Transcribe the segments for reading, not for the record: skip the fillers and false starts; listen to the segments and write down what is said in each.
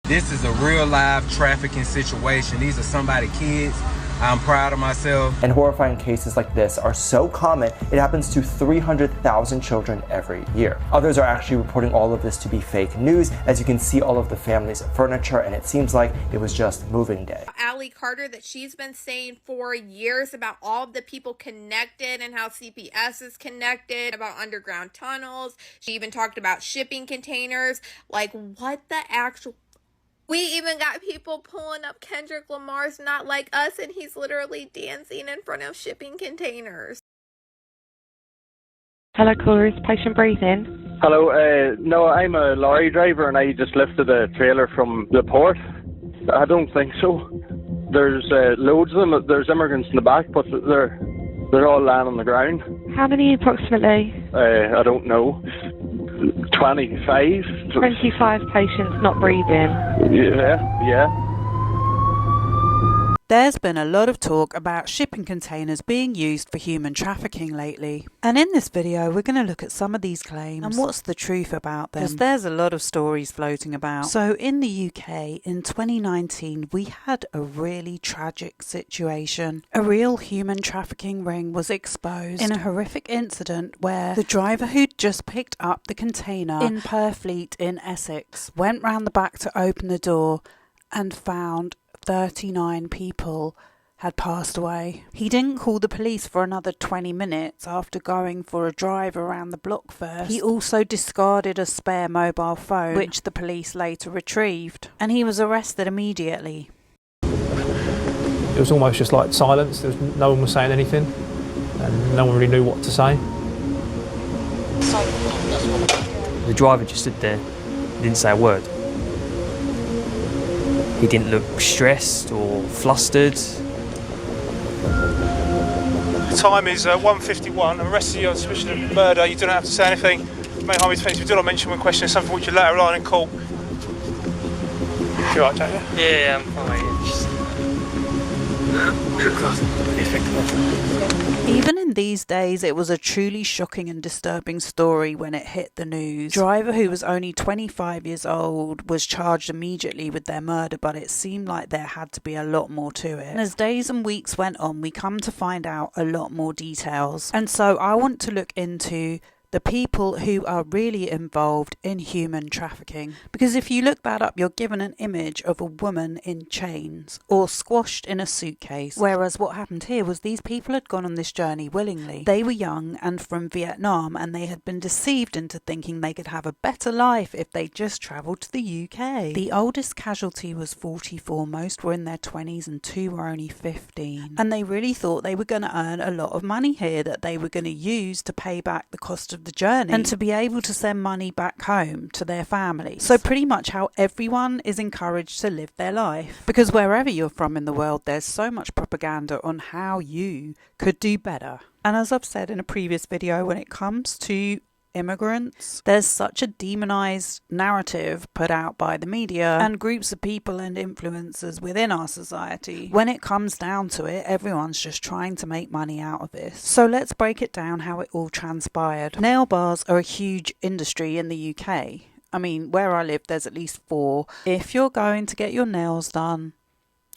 This is a real live trafficking situation. These are somebody's kids. I'm proud of myself. And horrifying cases like this are so common, it happens to 300,000 children every year. Others are actually reporting all of this to be fake news, as you can see all of the family's furniture, and it seems like it was just moving day. Allie Carter, that she's been saying for years about all of the people connected and how CPS is connected, about underground tunnels. She even talked about shipping containers. Like, what the actual... We even got people pulling up Kendrick Lamar's Not Like Us, and he's literally dancing in front of shipping containers. Hello, caller, is patient breathing? Hello, no, I'm a lorry driver and I just lifted a trailer from the port. I don't think so. There's loads of them. There's immigrants in the back, but they're all lying on the ground. How many approximately? I don't know. 25. 25 patients not breathing. Yeah. There's been a lot of talk about shipping containers being used for human trafficking lately. And in this video, we're going to look at some of these claims and what's the truth about them. Because there's a lot of stories floating about. So in the UK, in 2019, we had a really tragic situation. A real human trafficking ring was exposed in a horrific incident where the driver who'd just picked up the container in Purfleet in Essex went round the back to open the door and found 39 people had passed away. He didn't call the police for another 20 minutes after going for a drive around the block first. He also discarded a spare mobile phone, which the police later retrieved, and he was arrested immediately. It was almost just like silence. No one was saying anything, and no one really knew what to say. The driver just stood there, didn't say a word. He didn't look stressed or flustered. The time is 1:51. I'm arresting you on suspicion of murder. You don't have to say anything. May harm your defence. We do not mention when questioning something which you later on in court. You alright, Jack? Yeah, I'm fine. Even in these days, it was a truly shocking and disturbing story when it hit the news. The driver, who was only 25 years old, was charged immediately with their murder, but it seemed like there had to be a lot more to it. And as days and weeks went on, we come to find out a lot more details. And so I want to look into the people who are really involved in human trafficking. Because if you look that up, you're given an image of a woman in chains or squashed in a suitcase. Whereas what happened here was these people had gone on this journey willingly. They were young and from Vietnam, and they had been deceived into thinking they could have a better life if they just travelled to the UK. The oldest casualty was 44, most were in their 20s and 2 were only 15. And they really thought they were going to earn a lot of money here that they were going to use to pay back the cost of the journey and to be able to send money back home to their families. So pretty much how everyone is encouraged to live their life. Because wherever you're from in the world, there's so much propaganda on how you could do better. And as I've said in a previous video, when it comes to immigrants, there's such a demonized narrative put out by the media and groups of people and influencers within our society. When it comes down to it, everyone's just trying to make money out of this. So let's break it down how it all transpired. Nail bars are a huge industry in the UK. I mean, where I live, there's at least 4. If you're going to get your nails done,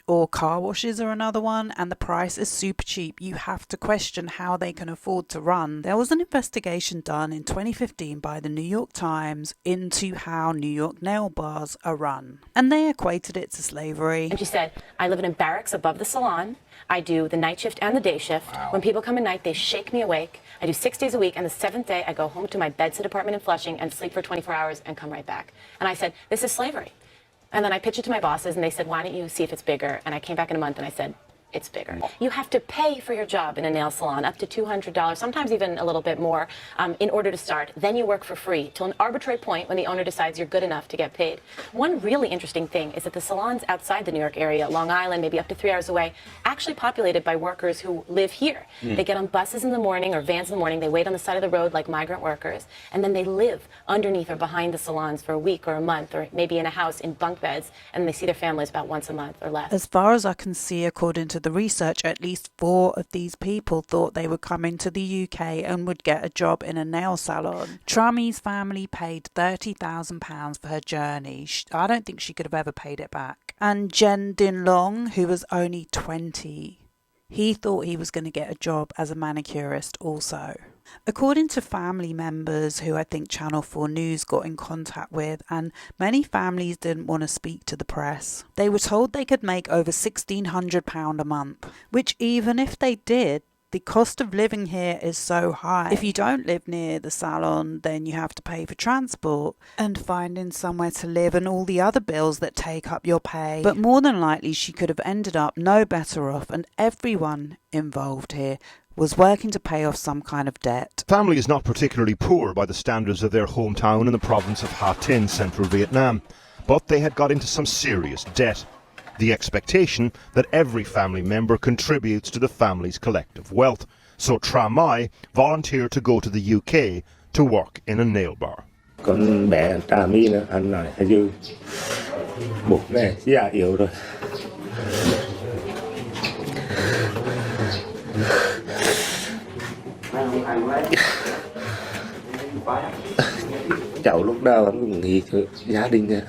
or car washes are another one, and the price is super cheap, you have to question how they can afford to run. There was an investigation done in 2015 by the New York Times into how New York nail bars are run, and they equated it to slavery. And she said, I live in a barracks above the salon. I do the night shift and the day shift. Wow. When people come at night, they shake me awake. I do 6 days a week, and the 7th day I go home to my bedsit apartment in Flushing and sleep for 24 hours and come right back. And I said, this is slavery. And then I pitched it to my bosses, and they said, why don't you see if it's bigger? And I came back in a month, and I said, it's bigger. You have to pay for your job in a nail salon, up to $200, sometimes even a little bit more, in order to start. Then you work for free till an arbitrary point when the owner decides you're good enough to get paid. One really interesting thing is that the salons outside the New York area, Long Island, maybe up to 3 hours away, actually populated by workers who live here. They get on buses in the morning or vans in the morning, they wait on the side of the road like migrant workers, and then they live underneath or behind the salons for a week or a month, or maybe in a house in bunk beds, and they see their families about once a month or less. As far as I can see, according to to the research, at least 4 of these people thought they were coming to the UK and would get a job in a nail salon. Trami's family paid £30,000 for her journey. I don't think she could have ever paid it back. And Jen Din Long, who was only 20, he thought he was going to get a job as a manicurist also. According to family members who I think Channel 4 News got in contact with, and many families didn't want to speak to the press, they were told they could make over £1,600 a month, which even if they did, the cost of living here is so high. If you don't live near the salon, then you have to pay for transport and finding somewhere to live and all the other bills that take up your pay. But more than likely, she could have ended up no better off, and everyone involved here was working to pay off some kind of debt. The family is not particularly poor by the standards of their hometown in the province of Ha Tin, central Vietnam, but they had got into some serious debt. The expectation that every family member contributes to the family's collective wealth. So Tra Mai volunteered to go to the UK to work in a nail bar. Con bé Trà My nữa, anh nói là dư bụng này già yếu rồi. Cháu lúc nào cũng nghĩ gia đình.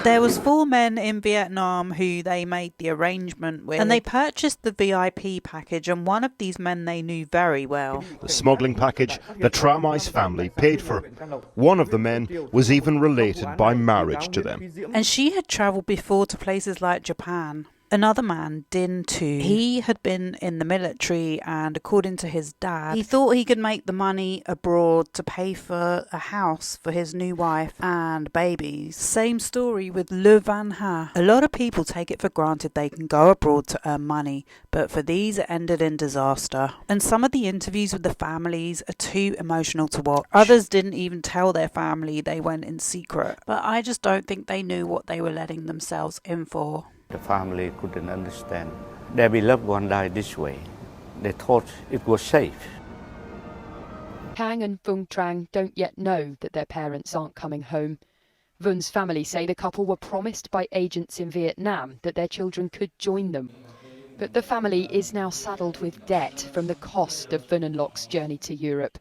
There was 4 men in Vietnam who they made the arrangement with, and they purchased the VIP package, and one of these men they knew very well. The smuggling package that Tra Mai's family paid for. One of the men was even related by marriage to them. And she had travelled before to places like Japan. Another man, Din Tu, he had been in the military, and according to his dad, he thought he could make the money abroad to pay for a house for his new wife and babies. Same story with Le Van Ha. A lot of people take it for granted they can go abroad to earn money, but for these it ended in disaster. And some of the interviews with the families are too emotional to watch. Others didn't even tell their family, they went in secret. But I just don't think they knew what they were letting themselves in for. The family couldn't understand. Their beloved one died this way. They thought it was safe. Kang and Vung Trang don't yet know that their parents aren't coming home. Vun's family say the couple were promised by agents in Vietnam that their children could join them. But the family is now saddled with debt from the cost of Vun and Loc's journey to Europe.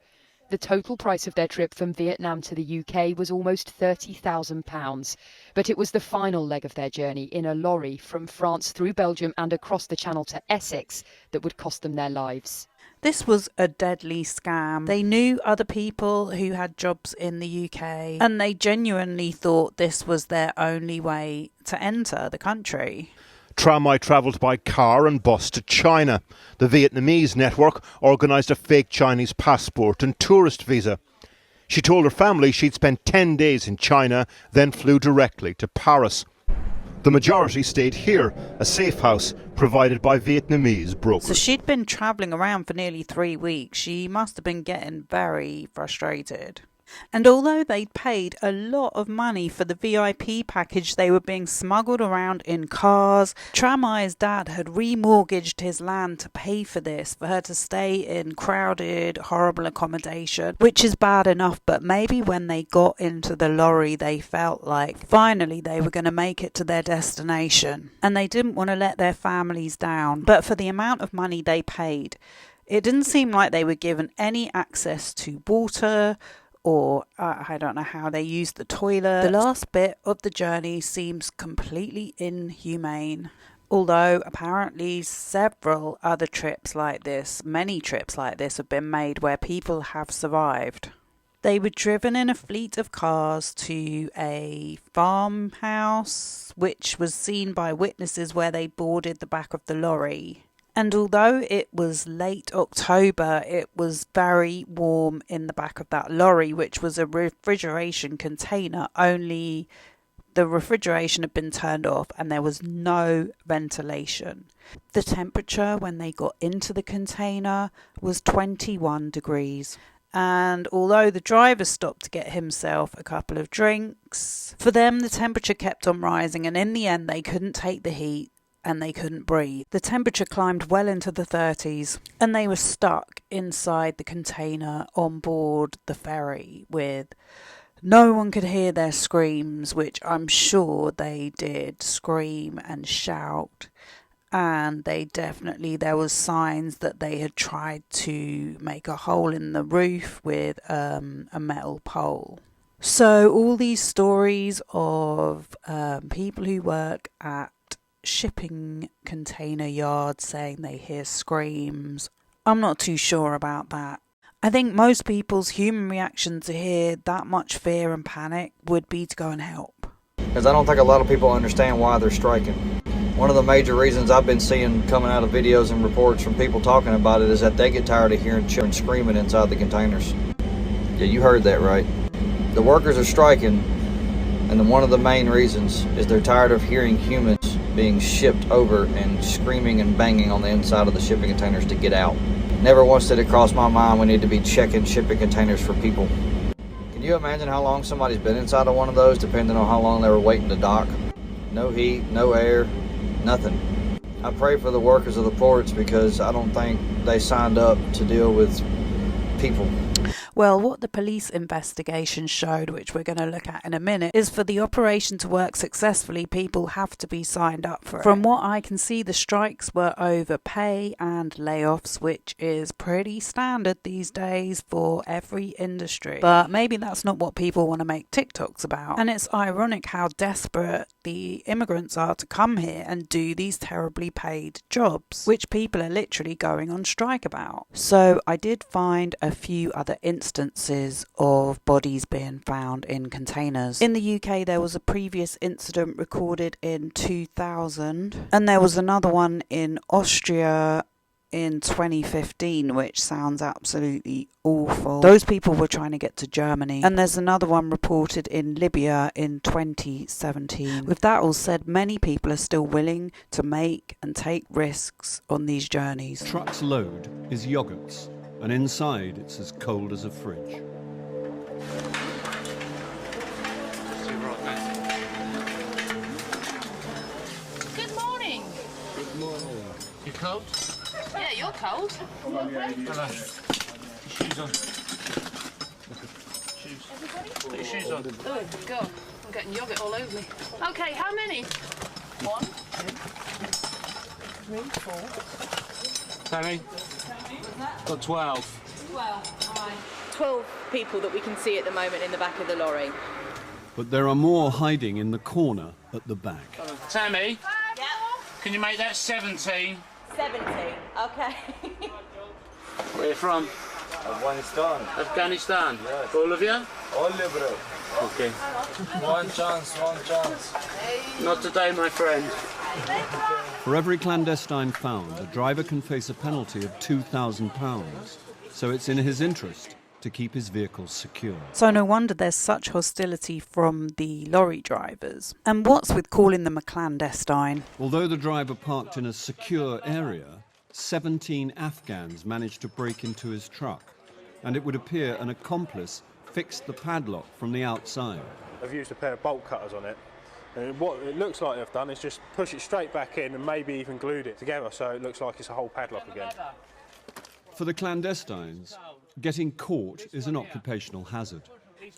The total price of their trip from Vietnam to the UK was almost £30,000, but it was the final leg of their journey in a lorry from France through Belgium and across the Channel to Essex that would cost them their lives. This was a deadly scam. They knew other people who had jobs in the UK, and they genuinely thought this was their only way to enter the country. Tra Mai travelled by car and bus to China. The Vietnamese network organised a fake Chinese passport and tourist visa. She told her family she'd spent 10 days in China, then flew directly to Paris. The majority stayed here, a safe house provided by Vietnamese brokers. So she'd been travelling around for nearly 3 weeks. She must have been getting very frustrated. And although they'd paid a lot of money for the VIP package, they were being smuggled around in cars. Tra Mai's dad had remortgaged his land to pay for this, for her to stay in crowded, horrible accommodation, which is bad enough, but maybe when they got into the lorry, they felt like finally they were going to make it to their destination. And they didn't want to let their families down. But for the amount of money they paid, it didn't seem like they were given any access to water, or I don't know how they used the toilet. The last bit of the journey seems completely inhumane. Although apparently several other trips like this, many trips like this have been made where people have survived. They were driven in a fleet of cars to a farmhouse, which was seen by witnesses where they boarded the back of the lorry. And although it was late October, it was very warm in the back of that lorry, which was a refrigeration container. Only the refrigeration had been turned off and there was no ventilation. The temperature when they got into the container was 21 degrees. And although the driver stopped to get himself a couple of drinks, for them the temperature kept on rising, and in the end they couldn't take the heat. And they couldn't breathe. The temperature climbed well into the 30s, and they were stuck inside the container on board the ferry with No one could hear their screams, which I'm sure they did scream and shout. And there was signs that they had tried to make a hole in the roof with a metal pole. So all these stories of people who work at shipping container yards saying they hear screams, I'm not too sure about that. I think most people's human reaction to hear that much fear and panic would be to go and help. Because I don't think a lot of people understand why they're striking. One of the major reasons I've been seeing coming out of videos and reports from people talking about it is that they get tired of hearing children screaming inside the containers. Yeah, you heard that right. The workers are striking, and then one of the main reasons is they're tired of hearing humans being shipped over and screaming and banging on the inside of the shipping containers to get out. Never once did it cross my mind we need to be checking shipping containers for people. Can you imagine how long somebody's been inside of one of those, depending on how long they were waiting to dock? No heat, no air, nothing. I pray for the workers of the ports because I don't think they signed up to deal with people. Well, what the police investigation showed, which we're going to look at in a minute, is for the operation to work successfully, people have to be signed up for it. From what I can see, the strikes were over pay and layoffs, which is pretty standard these days for every industry. But maybe that's not what people want to make TikToks about. And it's ironic how desperate the immigrants are to come here and do these terribly paid jobs, which people are literally going on strike about. So I did find a few other instances of bodies being found in containers. In the UK, there was a previous incident recorded in 2000, and there was another one in Austria in 2015, which sounds absolutely awful. Those people were trying to get to Germany. And there's another one reported in Libya in 2017. With that all said, many people are still willing to make and take risks on these journeys. Truck's load is yogurts, and inside it's as cold as a fridge. Good morning. Good morning. You cold? Yeah, you're cold. Hello. Shoes on. Shoes. Put your shoes on. Oh, God. I'm getting yoghurt all over me. Okay, how many? 1, 2, 3, 4. Sammy? Got 12. 12. All right. 12 people that we can see at the moment in the back of the lorry. But there are more hiding in the corner at the back. Sammy? Yeah. Can you make that 17? 17, okay. Where are you from? Afghanistan. Afghanistan? Yes. All of you? All bro. Okay. One chance, one chance. Not today, my friend. For every clandestine found, a driver can face a penalty of £2,000. So it's in his interest to keep his vehicles secure. So no wonder there's such hostility from the lorry drivers. And what's with calling them a clandestine? Although the driver parked in a secure area, 17 Afghans managed to break into his truck, and it would appear an accomplice fixed the padlock from the outside. They've used a pair of bolt cutters on it, and what it looks like they've done is just push it straight back in and maybe even glued it together so it looks like it's a whole padlock again. For the clandestines, getting caught is an occupational hazard.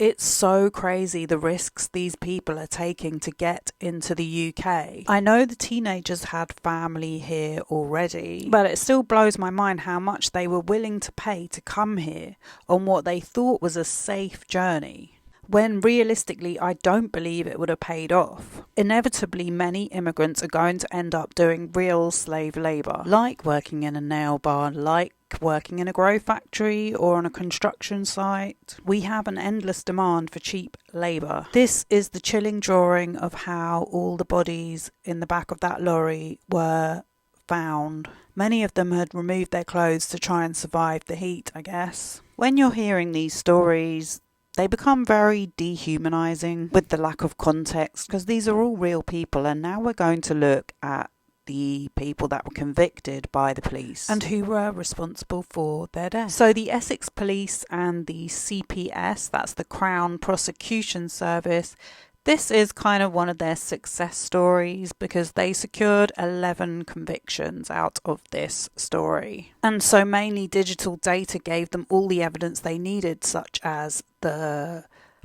It's so crazy the risks these people are taking to get into the UK. I know the teenagers had family here already, but it still blows my mind how much they were willing to pay to come here on what they thought was a safe journey, when realistically I don't believe it would have paid off. Inevitably, many immigrants are going to end up doing real slave labour, like working in a nail bar, like working in a grow factory or on a construction site. We have an endless demand for cheap labour. This is the chilling drawing of how all the bodies in the back of that lorry were found. Many of them had removed their clothes to try and survive the heat, I guess. When you're hearing these stories, they become very dehumanising with the lack of context, because these are all real people, and now we're going to look at the people that were convicted by the police and who were responsible for their death. So the Essex Police and the CPS, that's the Crown Prosecution Service, this is kind of one of their success stories because they secured 11 convictions out of this story. And so mainly digital data gave them all the evidence they needed, such as the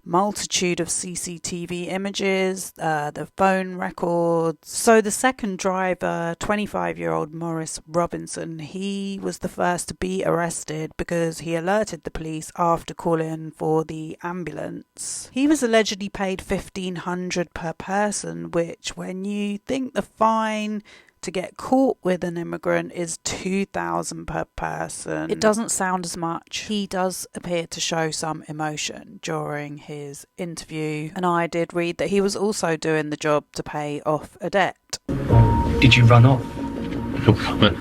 multitude of CCTV images, the phone records. So the second driver, 25-year-old Maurice Robinson, he was the first to be arrested because he alerted the police after calling for the ambulance. He was allegedly paid $1,500 per person, which when you think the fine to get caught with an immigrant is $2,000 per person, it doesn't sound as much. He does appear to show some emotion during his interview, and I did read that he was also doing the job to pay off a debt. Did you run off? No comment.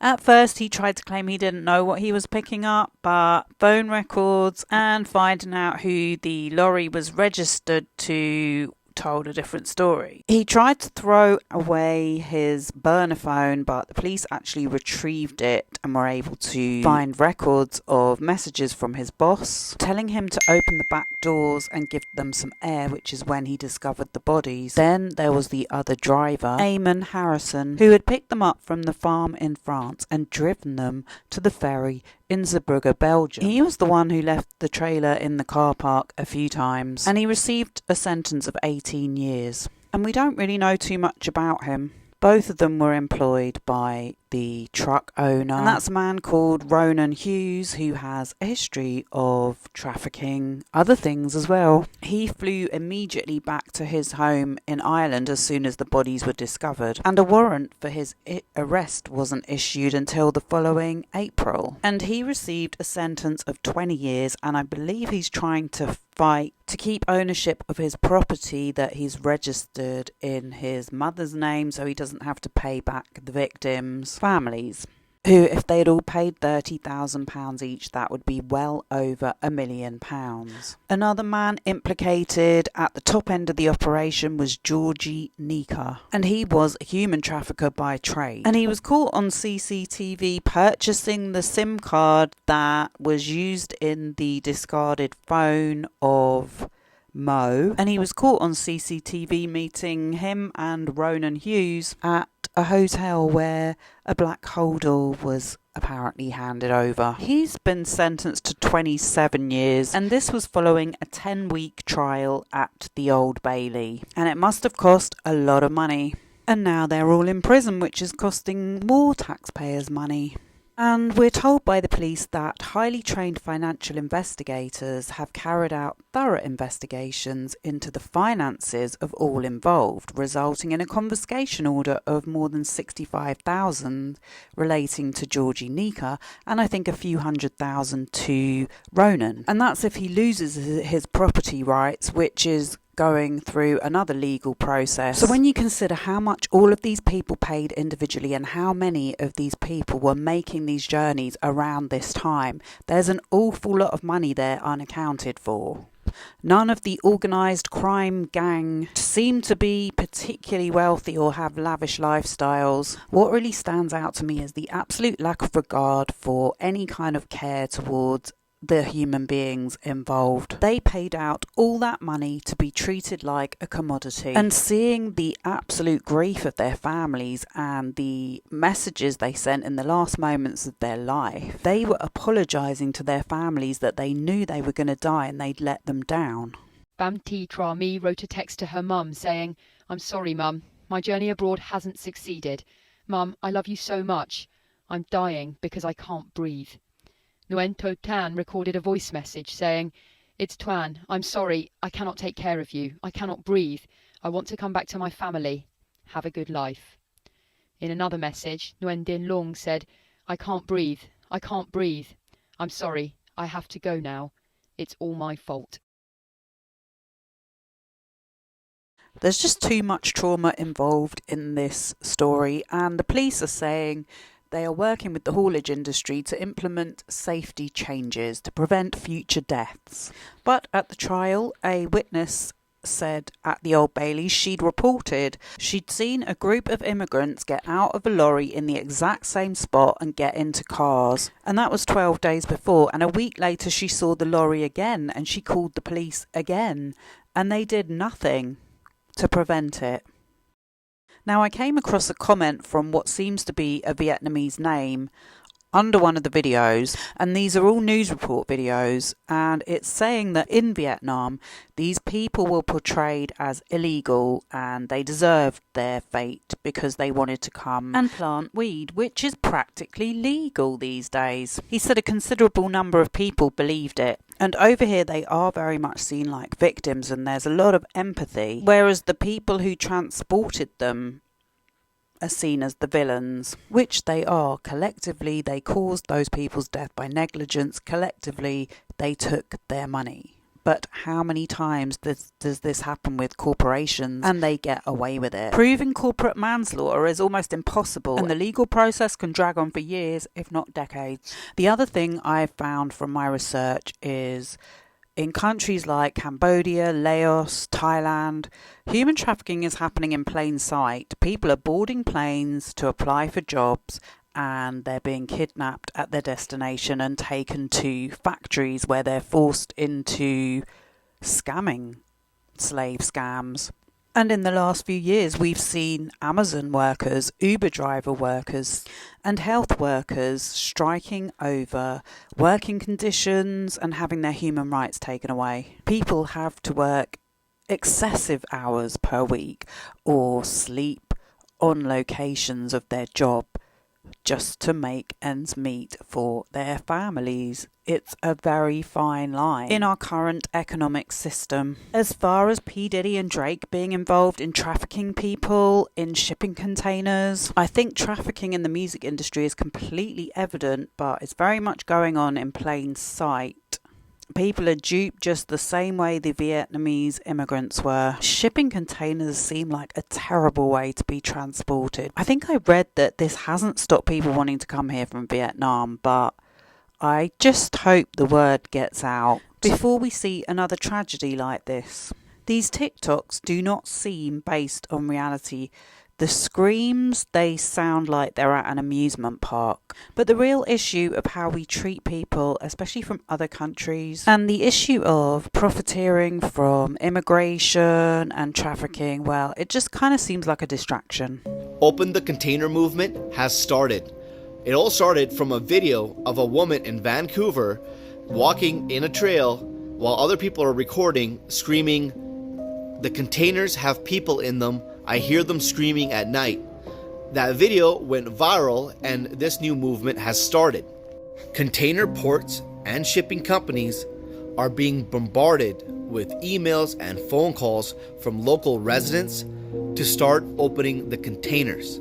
At first, he tried to claim he didn't know what he was picking up, but phone records and finding out who the lorry was registered to told a different story. He tried to throw away his burner phone, but the police actually retrieved it and were able to find records of messages from his boss telling him to open the back doors and give them some air, which is when he discovered the bodies. Then there was the other driver, Eamon Harrison, who had picked them up from the farm in France and driven them to the ferry in Zeebrugge, Belgium. He was the one who left the trailer in the car park a few times, and he received a sentence of 18 years. And we don't really know too much about him. Both of them were employed by the truck owner, and that's a man called Ronan Hughes, who has a history of trafficking, other things as well. He flew immediately back to his home in Ireland as soon as the bodies were discovered, and a warrant for his arrest wasn't issued until the following April. And he received a sentence of 20 years, and I believe he's trying to fight to keep ownership of his property that he's registered in his mother's name, so he doesn't have to pay back the victims' families, who, if they'd all paid £30,000 each, that would be well over £1 million. Another man implicated at the top end of the operation was Georgi Nika, and he was a human trafficker by trade. And he was caught on CCTV purchasing the SIM card that was used in the discarded phone of Mo, and he was caught on CCTV meeting him and Ronan Hughes at a hotel where a black hodl was apparently handed over. He's been sentenced to 27 years, and this was following a 10-week trial at the Old Bailey, and it must have cost a lot of money. And now they're all in prison, which is costing more taxpayers' money. And we're told by the police that highly trained financial investigators have carried out thorough investigations into the finances of all involved, resulting in a confiscation order of more than $65,000 relating to Georgi Nika, and I think a few $100,000 to Ronan. And that's if he loses his property rights, which is going through another legal process. So when you consider how much all of these people paid individually and how many of these people were making these journeys around this time, there's an awful lot of money there unaccounted for. None of the organised crime gang seem to be particularly wealthy or have lavish lifestyles. What really stands out to me is the absolute lack of regard for any kind of care towards the human beings involved. They paid out all that money to be treated like a commodity, and seeing the absolute grief of their families and the messages they sent in the last moments of their life, they were apologising to their families that they knew they were going to die and they'd let them down. Bamti Trami wrote a text to her mum saying, "I'm sorry, Mum. My journey abroad hasn't succeeded. Mum, I love you so much. I'm dying because I can't breathe." Nguyen To Tan recorded a voice message saying, "It's Tuan, I'm sorry, I cannot take care of you. I cannot breathe. I want to come back to my family. Have a good life." In another message, Nguyen Din Long said, "I can't breathe. I can't breathe. I'm sorry, I have to go now. It's all my fault." There's just too much trauma involved in this story, and the police are saying they are working with the haulage industry to implement safety changes to prevent future deaths. But at the trial, a witness said at the Old Bailey she'd reported she'd seen a group of immigrants get out of a lorry in the exact same spot and get into cars. And that was 12 days before. And a week later she saw the lorry again and she called the police again. And they did nothing to prevent it. Now, I came across a comment from what seems to be a Vietnamese name under one of the videos, and these are all news report videos, and it's saying that in Vietnam these people were portrayed as illegal and they deserved their fate because they wanted to come and plant weed, which is practically legal these days. He said a considerable number of people believed it, and over here they are very much seen like victims and there's a lot of empathy, whereas the people who transported them are seen as the villains, which they are. Collectively, they caused those people's death by negligence. Collectively, they took their money. But how many times does this happen with corporations and they get away with it? Proving corporate manslaughter is almost impossible, and the legal process can drag on for years, if not decades. The other thing I've found from my research is in countries like Cambodia, Laos, Thailand, human trafficking is happening in plain sight. People are boarding planes to apply for jobs and they're being kidnapped at their destination and taken to factories where they're forced into scamming, slave scams. And in the last few years, we've seen Amazon workers, Uber driver workers, and health workers striking over working conditions and having their human rights taken away. People have to work excessive hours per week or sleep on locations of their job just to make ends meet for their families. It's a very fine line in our current economic system. As far as P. Diddy and Drake being involved in trafficking people in shipping containers, I think trafficking in the music industry is completely evident, but it's very much going on in plain sight. People are duped just the same way the Vietnamese immigrants were. Shipping containers seem like a terrible way to be transported. I think I read that this hasn't stopped people wanting to come here from Vietnam, but I just hope the word gets out before we see another tragedy like this. These TikToks do not seem based on reality. The screams, they sound like they're at an amusement park. But the real issue of how we treat people, especially from other countries, and the issue of profiteering from immigration and trafficking, well, it just kind of seems like a distraction. Open the Container movement has started. It all started from a video of a woman in Vancouver walking in a trail while other people are recording, screaming, "The containers have people in them. I hear them screaming at night." That video went viral and this new movement has started. Container ports and shipping companies are being bombarded with emails and phone calls from local residents to start opening the containers.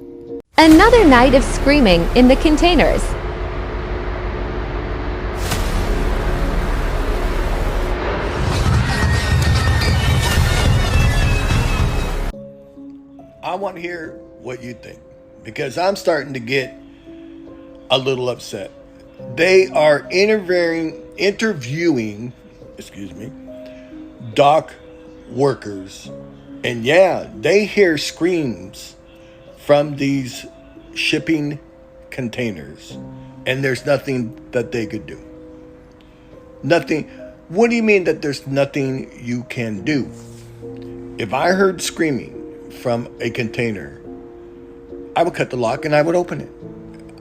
Another night of screaming in the containers. I want to hear what you think, because I'm starting to get a little upset. They are interviewing, dock workers, and yeah, they hear screams from these shipping containers, and there's nothing that they could do. Nothing. What do you mean that there's nothing you can do? If I heard screaming from a container, I would cut the lock and I would open it.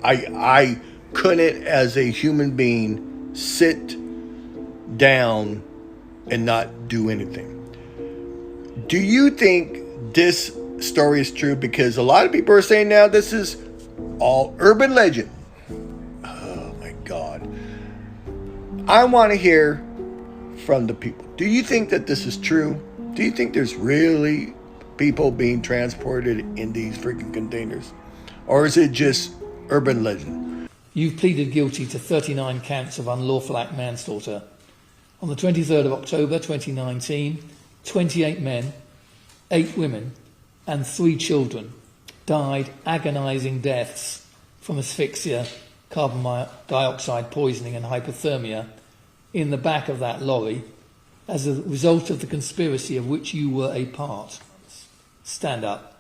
I couldn't, as a human being, sit down and not do anything. Do you think this story is true? Because a lot of people are saying now this is all urban legend. Oh my God. I want to hear from the people. Do you think that this is true? Do you think there's really people being transported in these freaking containers? Or is it just urban legend? You've pleaded guilty to 39 counts of unlawful act manslaughter. On the 23rd of October 2019, 28 men, 8 women and 3 children died agonising deaths from asphyxia, carbon dioxide poisoning and hypothermia in the back of that lorry as a result of the conspiracy of which you were a part. Stand up.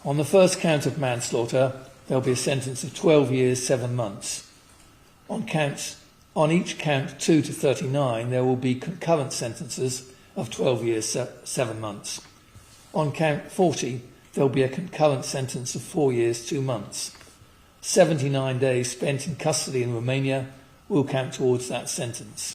On the first count of manslaughter, there will be a sentence of 12 years, 7 months. On each count 2 to 39, there will be concurrent sentences of 12 years, 7 months. On count 40, there will be a concurrent sentence of 4 years, 2 months. 79 days spent in custody in Romania will count towards that sentence.